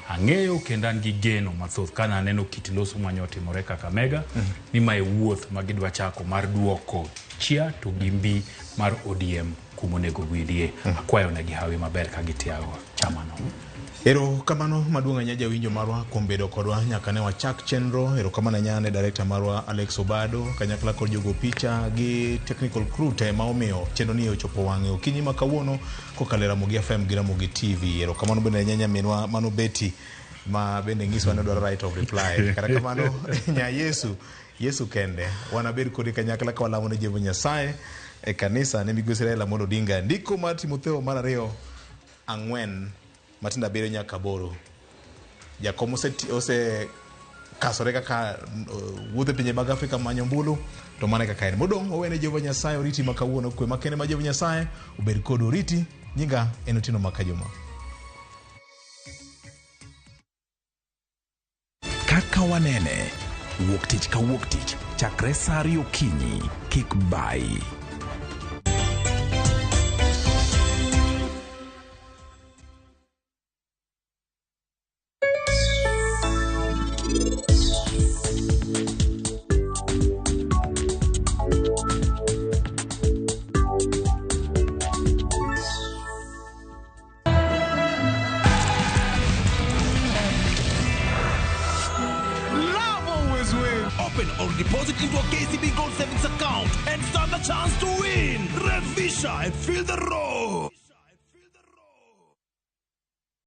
Ang'eyo kendo an gi geno mathoth kana aneno kit loso manyotimore Kakamega ni mae wuoth magidwa chako mar duoko chia to gimbi mar ODM kumonego gwidie. Akwayo negi hawi maber ka gitiago chamano. Ero kamano maduong' anya jawinjo marwa kuom bedo kodwa nyaka ne wachak chenro. Ero kamano nyane director marwa Alex Obado kanyakla kod jogo picha gi technical crew te ma omiyo chenro ni ochopo wang'e okinyi ma kawuono kokalo Ramogi FM gi Ramogi TV. Ero kamano bende nyanya minwa mano Betty ma bende ngiswa ne dwaro right of reply. Kata kamano nya Yesu kende wanabed kodi kanyakla ka walamo ne Jehova Nyasaye e kanisa ne migosi Raila Amolo Odinga ndiko mar Timotheo mar 2:4 Matinda bero nyaka 8. Jakom ose kasore kaka wuothe pinje mag Afrika manyo mbulu to mane kaka en modong' owene Jehova Nyasaye oriti makawuono kwe makene ma Jehova Nyasaye obed kod oriti nyinga en Otieno Makajuma. Kaka wanene wuok tich ka wuok tich chakre saa 2 okinyi kik bai. Or deposit into a KCB Gold Savings account and stand a chance to win. Revisha and feel the road.